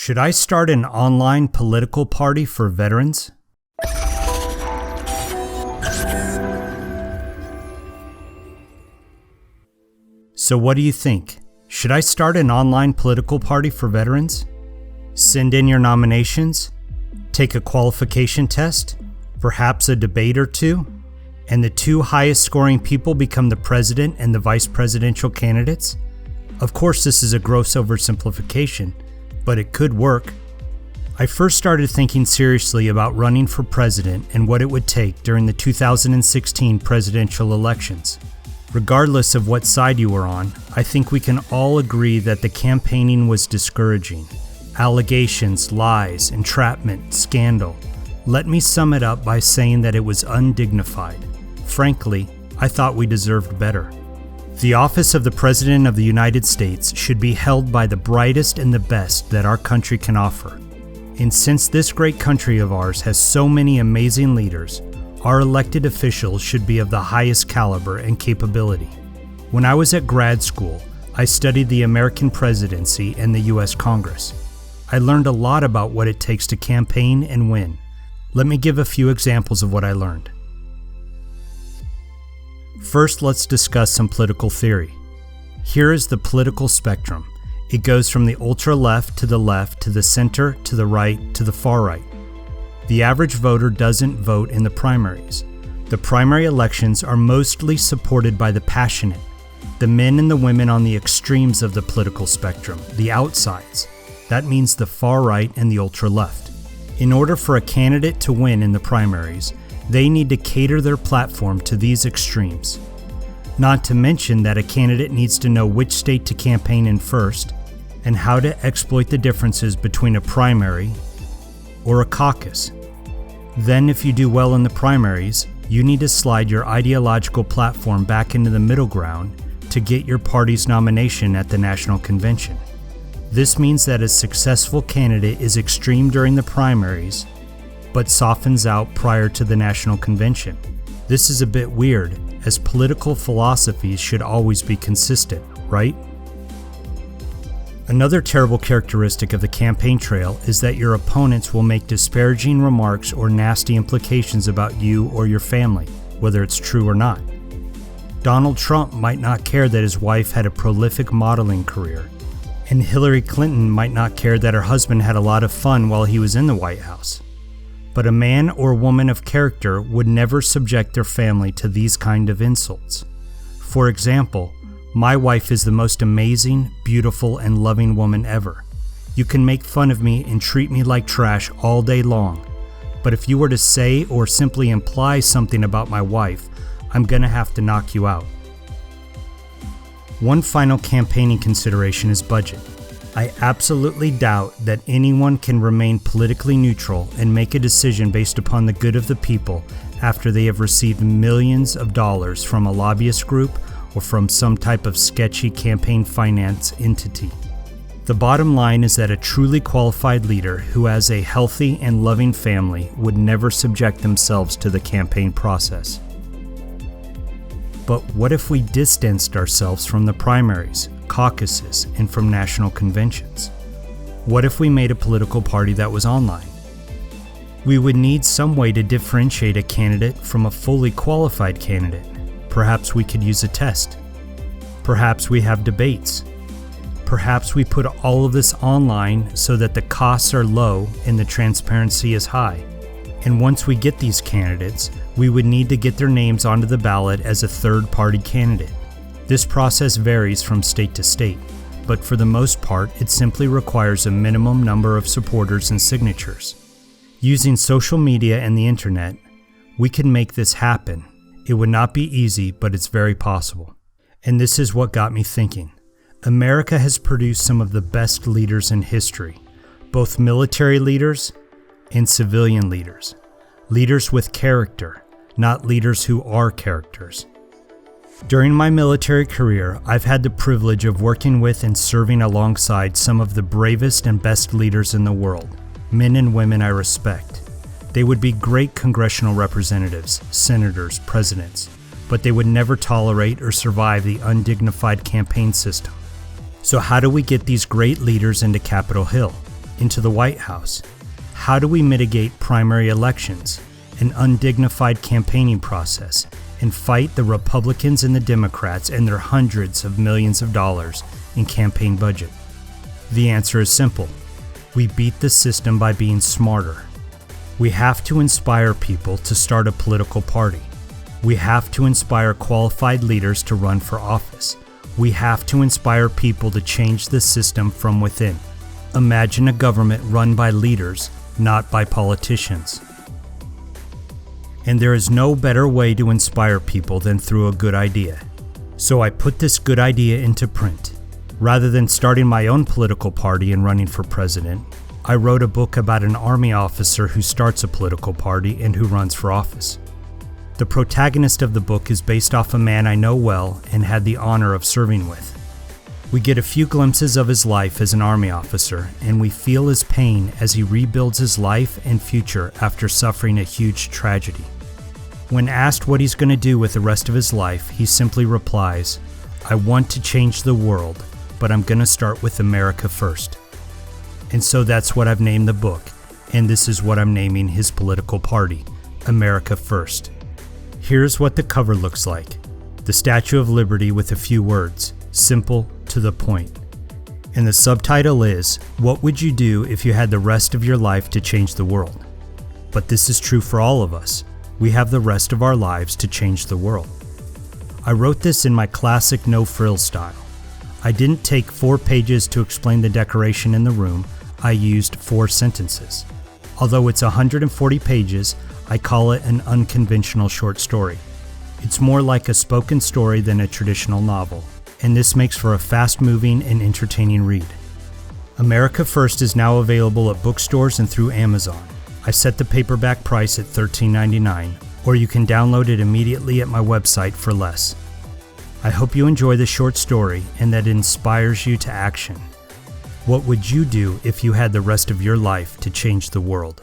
Should I start an online political party for veterans? So what do you think? Should I start an online political party for veterans? Send in your nominations, take a qualification test, perhaps a debate or two, and the two highest scoring people become the president and the vice presidential candidates? Of course, this is a gross oversimplification, but it could work. I first started thinking seriously about running for president and what it would take during the 2016 presidential elections. Regardless of what side you were on, I think we can all agree that the campaigning was discouraging. Allegations, lies, entrapment, scandal. Let me sum it up by saying that it was undignified. Frankly, I thought we deserved better. The office of the President of the United States should be held by the brightest and the best that our country can offer. And since this great country of ours has so many amazing leaders, our elected officials should be of the highest caliber and capability. When I was at grad school, I studied the American presidency and the U.S. Congress. I learned a lot about what it takes to campaign and win. Let me give a few examples of what I learned. First, let's discuss some political theory. Here is the political spectrum. It goes from the ultra-left to the center, to the right, to the far right. The average voter doesn't vote in the primaries. The primary elections are mostly supported by the passionate, the men and the women on the extremes of the political spectrum, the outsides. That means the far right and the ultra-left. In order for a candidate to win in the primaries, they need to cater their platform to these extremes. Not to mention that a candidate needs to know which state to campaign in first and how to exploit the differences between a primary or a caucus. Then, if you do well in the primaries, you need to slide your ideological platform back into the middle ground to get your party's nomination at the national convention. This means that a successful candidate is extreme during the primaries, but softens out prior to the national convention. This is a bit weird, as political philosophies should always be consistent, right? Another terrible characteristic of the campaign trail is that your opponents will make disparaging remarks or nasty implications about you or your family, whether it's true or not. Donald Trump might not care that his wife had a prolific modeling career, and Hillary Clinton might not care that her husband had a lot of fun while he was in the White House. But a man or woman of character would never subject their family to these kind of insults. For example, my wife is the most amazing, beautiful, and loving woman ever. You can make fun of me and treat me like trash all day long, but if you were to say or simply imply something about my wife, I'm gonna have to knock you out. One final campaigning consideration is budget. I absolutely doubt that anyone can remain politically neutral and make a decision based upon the good of the people after they have received millions of dollars from a lobbyist group or from some type of sketchy campaign finance entity. The bottom line is that a truly qualified leader who has a healthy and loving family would never subject themselves to the campaign process. But what if we distanced ourselves from the primaries, caucuses, and from national conventions? What if we made a political party that was online? We would need some way to differentiate a candidate from a fully qualified candidate. Perhaps we could use a test. Perhaps we have debates. Perhaps we put all of this online so that the costs are low and the transparency is high. And once we get these candidates, we would need to get their names onto the ballot as a third-party candidate. This process varies from state to state, but for the most part, it simply requires a minimum number of supporters and signatures. Using social media and the internet, we can make this happen. It would not be easy, but it's very possible. And this is what got me thinking. America has produced some of the best leaders in history, both military leaders and civilian leaders. Leaders with character, not leaders who are characters. During my military career, I've had the privilege of working with and serving alongside some of the bravest and best leaders in the world, men and women I respect. They would be great congressional representatives, senators, presidents, but they would never tolerate or survive the undignified campaign system. So how do we get these great leaders into Capitol Hill? into the White House? How do we mitigate primary elections, an undignified campaigning process, and fight the Republicans and the Democrats and their hundreds of millions of dollars in campaign budget? The answer is simple. We beat the system by being smarter. We have to inspire people to start a political party. We have to inspire qualified leaders to run for office. We have to inspire people to change the system from within. Imagine a government run by leaders, not by politicians. And there is no better way to inspire people than through a good idea. So I put this good idea into print. Rather than starting my own political party and running for president, I wrote a book about an Army officer who starts a political party and who runs for office. The protagonist of the book is based off a man I know well and had the honor of serving with. We get a few glimpses of his life as an Army officer, and we feel his pain as he rebuilds his life and future after suffering a huge tragedy. When asked what he's going to do with the rest of his life, he simply replies, "I want to change the world, but I'm going to start with America first." And so that's what I've named the book, and this is what I'm naming his political party, America First. Here's what the cover looks like. The Statue of Liberty with a few words, simple, to the point. And the subtitle is, "What would you do if you had the rest of your life to change the world?" But this is true for all of us. We have the rest of our lives to change the world. I wrote this in my classic no-frills style. I didn't take 4 pages to explain the decoration in the room. I used 4 sentences. Although it's 140 pages, I call it an unconventional short story. It's more like a spoken story than a traditional novel, and this makes for a fast-moving and entertaining read. America First is now available at bookstores and through Amazon. I set the paperback price at $13.99, or you can download it immediately at my website for less. I hope you enjoy the short story and that it inspires you to action. What would you do if you had the rest of your life to change the world?